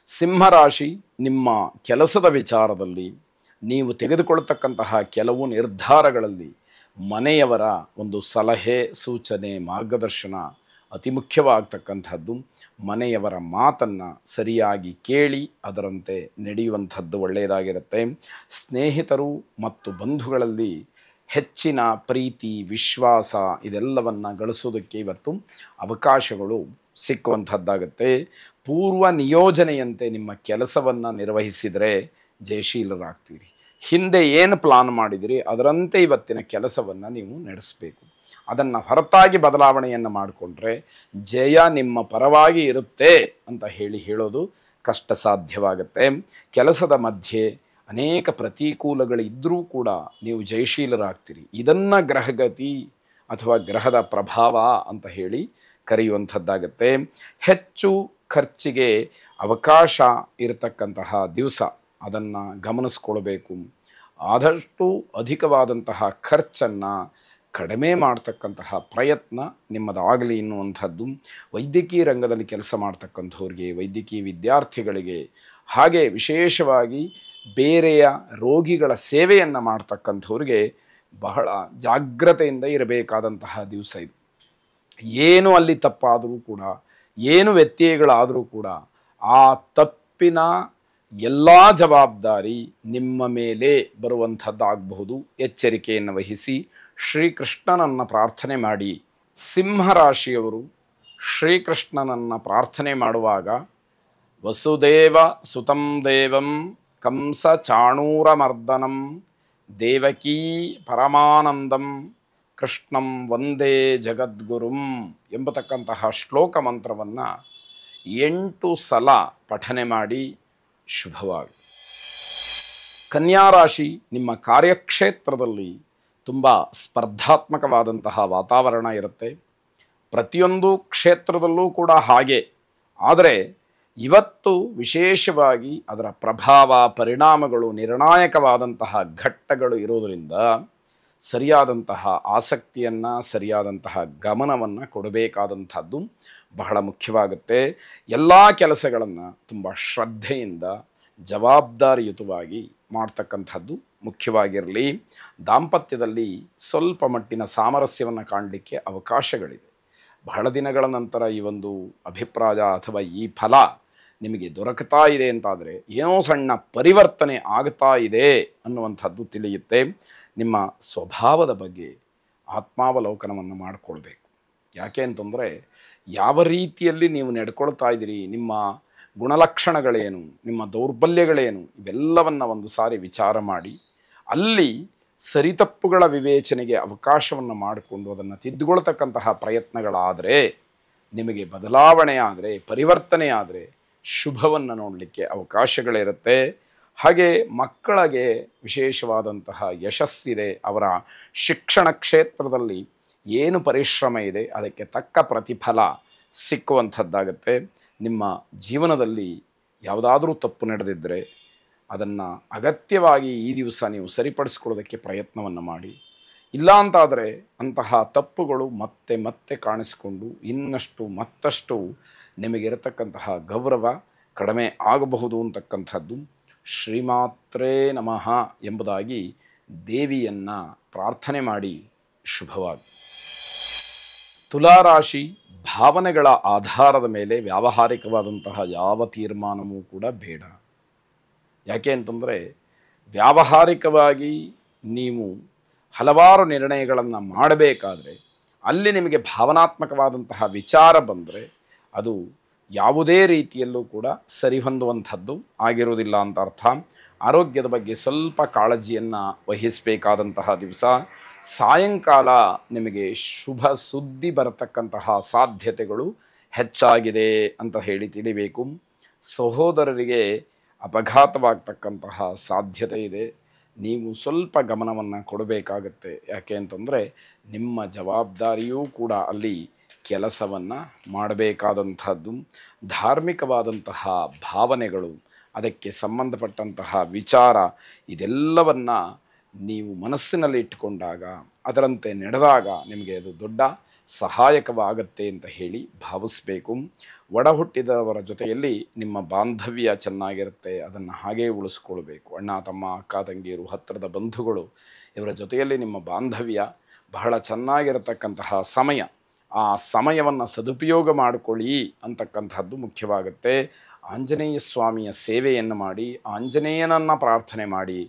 ಸಿಂಹರಾಶಿ ನಿಮ್ಮ ಕೆಲಸದ ವಿಚಾರದಲ್ಲಿ ನೀವು ತೆಗೆದುಕೊಳ್ಳತಕ್ಕಂತಹ ಕೆಲವು ನಿರ್ಧಾರಗಳಲ್ಲಿ ಮನೆಯವರ ಒಂದು ಸಲಹೆ ಸೂಚನೆ ಮಾರ್ಗದರ್ಶನ ಅತಿ ಮುಖ್ಯವಾಗ್ತಕ್ಕಂಥದ್ದು. ಮನೆಯವರ ಮಾತನ್ನು ಸರಿಯಾಗಿ ಕೇಳಿ ಅದರಂತೆ ನಡೆಯುವಂಥದ್ದು ಒಳ್ಳೆಯದಾಗಿರುತ್ತೆ. ಸ್ನೇಹಿತರು ಮತ್ತು ಬಂಧುಗಳಲ್ಲಿ ಹೆಚ್ಚಿನ ಪ್ರೀತಿ ವಿಶ್ವಾಸ ಇದೆಲ್ಲವನ್ನು ಗಳಿಸೋದಕ್ಕೆ ಇವತ್ತು ಅವಕಾಶಗಳು ಸಿಕ್ಕುವಂಥದ್ದಾಗುತ್ತೆ. ಪೂರ್ವ ನಿಯೋಜನೆಯಂತೆ ನಿಮ್ಮ ಕೆಲಸವನ್ನು ನಿರ್ವಹಿಸಿದರೆ ಜಯಶೀಲರಾಗ್ತೀರಿ. ಹಿಂದೆ ಏನು ಪ್ಲಾನ್ ಮಾಡಿದಿರಿ ಅದರಂತೆ ಇವತ್ತಿನ ಕೆಲಸವನ್ನು ನೀವು ನಡೆಸಬೇಕು. ಅದನ್ನು ಹೊರತಾಗಿ ಬದಲಾವಣೆಯನ್ನು ಮಾಡಿಕೊಂಡ್ರೆ ಜಯ ನಿಮ್ಮ ಪರವಾಗಿ ಇರುತ್ತೆ ಅಂತ ಹೇಳೋದು ಕಷ್ಟ ಸಾಧ್ಯವಾಗುತ್ತೆ. ಕೆಲಸದ ಮಧ್ಯೆ ಅನೇಕ ಪ್ರತಿಕೂಲಗಳಿದ್ದರೂ ಕೂಡ ನೀವು ಜಯಶೀಲರಾಗ್ತೀರಿ. ಇದನ್ನು ಗ್ರಹಗತಿ ಅಥವಾ ಗ್ರಹದ ಪ್ರಭಾವ ಅಂತ ಹೇಳಿ ಕರೆಯುವಂಥದ್ದಾಗತ್ತೆ. ಹೆಚ್ಚು ಖರ್ಚಿಗೆ ಅವಕಾಶ ಇರತಕ್ಕಂತಹ ದಿವಸ ಅದನ್ನು ಗಮನಿಸ್ಕೊಳ್ಬೇಕು. ಆದಷ್ಟು ಅಧಿಕವಾದಂತಹ ಖರ್ಚನ್ನು ಕಡಿಮೆ ಮಾಡ್ತಕ್ಕಂತಹ ಪ್ರಯತ್ನ ನಿಮ್ಮದಾಗಲಿ ಎನ್ನುವಂಥದ್ದು ವೈದ್ಯಕೀಯ ರಂಗದಲ್ಲಿ ಕೆಲಸ ಮಾಡ್ತಕ್ಕಂಥವ್ರಿಗೆ, ವೈದ್ಯಕೀಯ ವಿದ್ಯಾರ್ಥಿಗಳಿಗೆ, ಹಾಗೆ ವಿಶೇಷವಾಗಿ ಬೇರೆಯ ರೋಗಿಗಳ ಸೇವೆಯನ್ನು ಮಾಡ್ತಕ್ಕಂಥವ್ರಿಗೆ ಬಹಳ ಜಾಗ್ರತೆಯಿಂದ ಇರಬೇಕಾದಂತಹ ದಿವಸ ಇದು. ಏನು ಅಲ್ಲಿ ತಪ್ಪಾದರೂ ಕೂಡ, ಏನು ವ್ಯತ್ಯಯಗಳಾದರೂ ಕೂಡ ಆ ತಪ್ಪಿನ ಎಲ್ಲ ಜವಾಬ್ದಾರಿ ನಿಮ್ಮ ಮೇಲೆ ಬರುವಂಥದ್ದಾಗಬಹುದು. ಎಚ್ಚರಿಕೆಯನ್ನು ವಹಿಸಿ ಶ್ರೀಕೃಷ್ಣನನ್ನು ಪ್ರಾರ್ಥನೆ ಮಾಡಿ. ಸಿಂಹರಾಶಿಯವರು ಶ್ರೀಕೃಷ್ಣನನ್ನು ಪ್ರಾರ್ಥನೆ ಮಾಡುವಾಗ ವಸುದೇವ ಸುತಂ ದೇವಂ ಕಂಸ ಚಾಣೂರಮರ್ದನಂ ದೇವಕೀ ಪರಮಾನಂದಂ ಕೃಷ್ಣಂ ವಂದೇ ಜಗದ್ಗುರುಂ ಎಂಬತಕ್ಕಂತಹ ಶ್ಲೋಕ ಮಂತ್ರವನ್ನು 8 ಸಲ ಪಠನೆ ಮಾಡಿ ಶುಭವಾಗಿ. ಕನ್ಯಾರಾಶಿ ನಿಮ್ಮ ಕಾರ್ಯಕ್ಷೇತ್ರದಲ್ಲಿ ತುಂಬ ಸ್ಪರ್ಧಾತ್ಮಕವಾದಂತಹ ವಾತಾವರಣ ಇರುತ್ತೆ. ಪ್ರತಿಯೊಂದು ಕ್ಷೇತ್ರದಲ್ಲೂ ಕೂಡ ಹಾಗೆ. ಆದರೆ ಇವತ್ತು ವಿಶೇಷವಾಗಿ ಅದರ ಪ್ರಭಾವ ಪರಿಣಾಮಗಳು ನಿರ್ಣಾಯಕವಾದಂತಹ ಘಟ್ಟಗಳು ಇರೋದರಿಂದ ಸರಿಯಾದಂತಹ ಆಸಕ್ತಿಯನ್ನು ಸರಿಯಾದಂತಹ ಗಮನವನ್ನು ಕೊಡಬೇಕಾದಂಥದ್ದು ಬಹಳ ಮುಖ್ಯವಾಗುತ್ತೆ. ಎಲ್ಲ ಕೆಲಸಗಳನ್ನು ತುಂಬ ಶ್ರದ್ಧೆಯಿಂದ ಜವಾಬ್ದಾರಿಯುತವಾಗಿ ಮಾಡ್ತಕ್ಕಂಥದ್ದು ಮುಖ್ಯವಾಗಿರಲಿ. ದಾಂಪತ್ಯದಲ್ಲಿ ಸ್ವಲ್ಪ ಮಟ್ಟಿನ ಸಾಮರಸ್ಯವನ್ನು ಕಾಣಲಿಕ್ಕೆ ಅವಕಾಶಗಳಿದೆ. ಬಹಳ ದಿನಗಳ ನಂತರ ಈ ಒಂದು ಅಭಿಪ್ರಾಯ ಅಥವಾ ಈ ಫಲ ನಿಮಗೆ ದೊರಕುತ್ತಾ ಇದೆ ಅಂತಾದರೆ ಏನೋ ಸಣ್ಣ ಪರಿವರ್ತನೆ ಆಗ್ತಾ ಇದೆ ಅನ್ನುವಂಥದ್ದು ತಿಳಿಯುತ್ತೆ. ನಿಮ್ಮ ಸ್ವಭಾವದ ಬಗ್ಗೆ ಆತ್ಮಾವಲೋಕನವನ್ನು ಮಾಡಿಕೊಳ್ಬೇಕು. ಯಾಕೆ ಅಂತಂದರೆ ಯಾವ ರೀತಿಯಲ್ಲಿ ನೀವು ನಡ್ಕೊಳ್ತಾ ಇದ್ದೀರಿ, ನಿಮ್ಮ ಗುಣಲಕ್ಷಣಗಳೇನು, ನಿಮ್ಮ ದೌರ್ಬಲ್ಯಗಳೇನು, ಇವೆಲ್ಲವನ್ನು ಒಂದು ಸಾರಿ ವಿಚಾರ ಮಾಡಿ ಅಲ್ಲಿ ಸರಿತಪ್ಪುಗಳ ವಿವೇಚನೆಗೆ ಅವಕಾಶವನ್ನು ಮಾಡಿಕೊಂಡು ಅದನ್ನು ತಿದ್ದುಕೊಳ್ತಕ್ಕಂತಹ ಪ್ರಯತ್ನಗಳಾದರೆ ನಿಮಗೆ ಬದಲಾವಣೆ ಆದರೆ ಪರಿವರ್ತನೆ ಆದರೆ ಶುಭವನ್ನು ನೋಡಲಿಕ್ಕೆ ಅವಕಾಶಗಳಿರುತ್ತೆ. ಹಾಗೆ ಮಕ್ಕಳಿಗೆ ವಿಶೇಷವಾದಂತಹ ಯಶಸ್ಸಿದೆ. ಅವರ ಶಿಕ್ಷಣ ಕ್ಷೇತ್ರದಲ್ಲಿ ಏನು ಪರಿಶ್ರಮ ಇದೆ ಅದಕ್ಕೆ ತಕ್ಕ ಪ್ರತಿಫಲ ಸಿಕ್ಕುವಂಥದ್ದಾಗತ್ತೆ. ನಿಮ್ಮ ಜೀವನದಲ್ಲಿ ಯಾವುದಾದ್ರೂ ತಪ್ಪು ನಡೆದಿದ್ದರೆ ಅದನ್ನು ಅಗತ್ಯವಾಗಿ ಈ ದಿವಸ ನೀವು ಸರಿಪಡಿಸ್ಕೊಳ್ಳೋದಕ್ಕೆ ಪ್ರಯತ್ನವನ್ನು ಮಾಡಿ. ಇಲ್ಲ ಅಂತಾದರೆ ಅಂತಹ ತಪ್ಪುಗಳು ಮತ್ತೆ ಮತ್ತೆ ಕಾಣಿಸಿಕೊಂಡು ಇನ್ನಷ್ಟು ಮತ್ತಷ್ಟು ನಿಮಗಿರತಕ್ಕಂತಹ ಗೌರವ ಕಡಿಮೆ ಆಗಬಹುದು ಅಂತಕ್ಕಂಥದ್ದು. ಶ್ರೀಮಾತ್ರೇ ನಮಃ ಎಂಬುದಾಗಿ ದೇವಿಯನ್ನು ಪ್ರಾರ್ಥನೆ ಮಾಡಿ ಶುಭವಾಗಿ. ತುಲಾರಾಶಿ ಭಾವನೆಗಳ ಆಧಾರದ ಮೇಲೆ ವ್ಯಾವಹಾರಿಕವಾದಂತಹ ಯಾವ ತೀರ್ಮಾನವೂ ಕೂಡ ಬೇಡ. ಯಾಕೆ ಅಂತಂದರೆ ವ್ಯಾವಹಾರಿಕವಾಗಿ ನೀವು ಹಲವಾರು ನಿರ್ಣಯಗಳನ್ನು ಮಾಡಬೇಕಾದ್ರೆ ಅಲ್ಲಿ ನಿಮಗೆ ಭಾವನಾತ್ಮಕವಾದಂತಹ ವಿಚಾರ ಬಂದರೆ ಅದು ಯಾವುದೇ ರೀತಿಯಲ್ಲೂ ಕೂಡ ಸರಿಹೊಂದುವಂಥದ್ದು ಆಗಿರುವುದಿಲ್ಲ ಅಂತ ಅರ್ಥ. ಆರೋಗ್ಯದ ಬಗ್ಗೆ ಸ್ವಲ್ಪ ಕಾಳಜಿಯನ್ನು ವಹಿಸಬೇಕಾದಂತಹ ದಿವಸ. ಸಾಯಂಕಾಲ ನಿಮಗೆ ಶುಭ ಸುದ್ದಿ ಬರತಕ್ಕಂತಹ ಸಾಧ್ಯತೆಗಳು ಹೆಚ್ಚಾಗಿದೆ ಅಂತ ಹೇಳಿ ತಿಳಿಬೇಕು. ಸಹೋದರರಿಗೆ ಅಪಘಾತವಾಗ್ತಕ್ಕಂತಹ ಸಾಧ್ಯತೆ ಇದೆ. ನೀವು ಸ್ವಲ್ಪ ಗಮನವನ್ನು ಕೊಡಬೇಕಾಗತ್ತೆ. ಯಾಕೆ ಅಂತಂದರೆ ನಿಮ್ಮ ಜವಾಬ್ದಾರಿಯೂ ಕೂಡ ಅಲ್ಲಿ ಕೆಲಸವನ್ನು ಮಾಡಬೇಕಾದಂಥದ್ದು. ಧಾರ್ಮಿಕವಾದಂತಹ ಭಾವನೆಗಳು, ಅದಕ್ಕೆ ಸಂಬಂಧಪಟ್ಟಂತಹ ವಿಚಾರ ಇದೆಲ್ಲವನ್ನು ನೀವು ಮನಸ್ಸಿನಲ್ಲಿ ಇಟ್ಟುಕೊಂಡಾಗ ಅದರಂತೆ ನಡೆದಾಗ ನಿಮಗೆ ಅದು ದೊಡ್ಡ ಸಹಾಯಕವಾಗತ್ತೆ ಅಂತ ಹೇಳಿ ಭಾವಿಸಬೇಕು. ಒಡ ಹುಟ್ಟಿದವರ ಜೊತೆಯಲ್ಲಿ ನಿಮ್ಮ ಬಾಂಧವ್ಯ ಚೆನ್ನಾಗಿರುತ್ತೆ, ಅದನ್ನು ಹಾಗೇ ಉಳಿಸ್ಕೊಳ್ಬೇಕು. ಅಣ್ಣ ತಮ್ಮ ಅಕ್ಕ ತಂಗಿಯರು ಹತ್ತಿರದ ಬಂಧುಗಳು ಇವರ ಜೊತೆಯಲ್ಲಿ ನಿಮ್ಮ ಬಾಂಧವ್ಯ ಬಹಳ ಚೆನ್ನಾಗಿರತಕ್ಕಂತಹ ಸಮಯ. ಆ ಸಮಯವನ್ನು ಸದುಪಯೋಗ ಮಾಡಿಕೊಳ್ಳಿ ಅಂತಕ್ಕಂಥದ್ದು ಮುಖ್ಯವಾಗುತ್ತೆ. ಆಂಜನೇಯ ಸ್ವಾಮಿಯ ಸೇವೆಯನ್ನು ಮಾಡಿ, ಆಂಜನೇಯನನ್ನು ಪ್ರಾರ್ಥನೆ ಮಾಡಿ.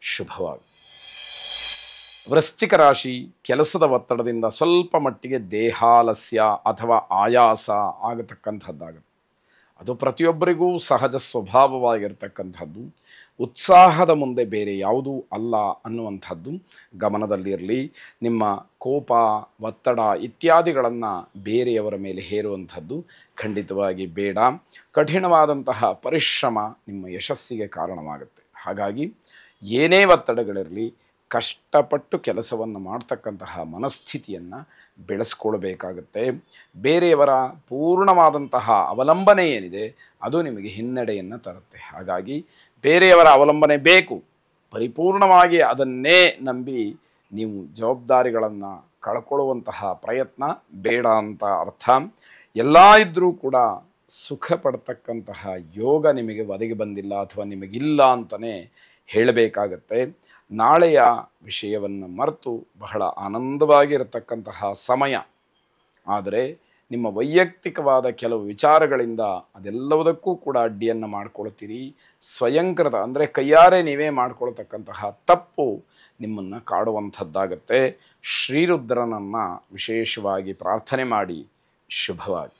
ಶುಭವಾಗಿ. ವೃಶ್ಚಿಕ ರಾಶಿ, ಕೆಲಸದ ಒತ್ತಡದಿಂದ ಸ್ವಲ್ಪ ಮಟ್ಟಿಗೆ ದೇಹಾಲಸ್ಯ ಅಥವಾ ಆಯಾಸ ಆಗತಕ್ಕಂಥದ್ದಾಗುತ್ತೆ. ಅದು ಪ್ರತಿಯೊಬ್ಬರಿಗೂ ಸಹಜ ಸ್ವಭಾವವಾಗಿರ್ತಕ್ಕಂಥದ್ದು. ಉತ್ಸಾಹದ ಮುಂದೆ ಬೇರೆ ಯಾವುದೂ ಅಲ್ಲ ಅನ್ನುವಂಥದ್ದು ಗಮನದಲ್ಲಿರಲಿ. ನಿಮ್ಮ ಕೋಪ, ಒತ್ತಡ ಇತ್ಯಾದಿಗಳನ್ನು ಬೇರೆಯವರ ಮೇಲೆ ಹೇರುವಂಥದ್ದು ಖಂಡಿತವಾಗಿ ಬೇಡ. ಕಠಿಣವಾದಂತಹ ಪರಿಶ್ರಮ ನಿಮ್ಮ ಯಶಸ್ಸಿಗೆ ಕಾರಣವಾಗುತ್ತೆ. ಹಾಗಾಗಿ ಏನೇ ಒತ್ತಡಗಳಿರಲಿ, ಕಷ್ಟಪಟ್ಟು ಕೆಲಸವನ್ನು ಮಾಡ್ತಕ್ಕಂತಹ ಮನಸ್ಥಿತಿಯನ್ನು ಬೆಳೆಸ್ಕೊಳ್ಬೇಕಾಗತ್ತೆ. ಬೇರೆಯವರ ಪೂರ್ಣವಾದಂತಹ ಅವಲಂಬನೆ ಏನಿದೆ ಅದು ನಿಮಗೆ ಹಿನ್ನಡೆಯನ್ನು ತರುತ್ತೆ. ಹಾಗಾಗಿ ಬೇರೆಯವರ ಅವಲಂಬನೆ ಬೇಕು, ಪರಿಪೂರ್ಣವಾಗಿ ಅದನ್ನೇ ನಂಬಿ ನೀವು ಜವಾಬ್ದಾರಿಗಳನ್ನು ಕಳ್ಕೊಳ್ಳುವಂತಹ ಪ್ರಯತ್ನ ಬೇಡ ಅಂತ ಅರ್ಥ. ಎಲ್ಲ ಇದ್ದರೂ ಕೂಡ ಸುಖ ಪಡ್ತಕ್ಕಂತಹ ಯೋಗ ನಿಮಗೆ ಒದಗಿ ಬಂದಿಲ್ಲ ಅಥವಾ ನಿಮಗಿಲ್ಲ ಅಂತಲೇ ಹೇಳಬೇಕಾಗತ್ತೆ. ನಾಳೆಯ ವಿಷಯವನ್ನು ಮರೆತು ಬಹಳ ಆನಂದವಾಗಿರತಕ್ಕಂತಹ ಸಮಯ. ಆದರೆ ನಿಮ್ಮ ವೈಯಕ್ತಿಕವಾದ ಕೆಲವು ವಿಚಾರಗಳಿಂದ ಅದೆಲ್ಲವುದಕ್ಕೂ ಕೂಡ ಅಡ್ಡಿಯನ್ನು ಮಾಡ್ಕೊಳ್ತೀರಿ. ಸ್ವಯಂಕೃತ ಅಂದರೆ ಕೈಯಾರೆ ನೀವೇ ಮಾಡ್ಕೊಳ್ತಕ್ಕಂತಹ ತಪ್ಪು ನಿಮ್ಮನ್ನು ಕಾಡುವಂಥದ್ದಾಗತ್ತೆ. ಶ್ರೀರುದ್ರನನ್ನು ವಿಶೇಷವಾಗಿ ಪ್ರಾರ್ಥನೆ ಮಾಡಿ. ಶುಭವಾಗಿ.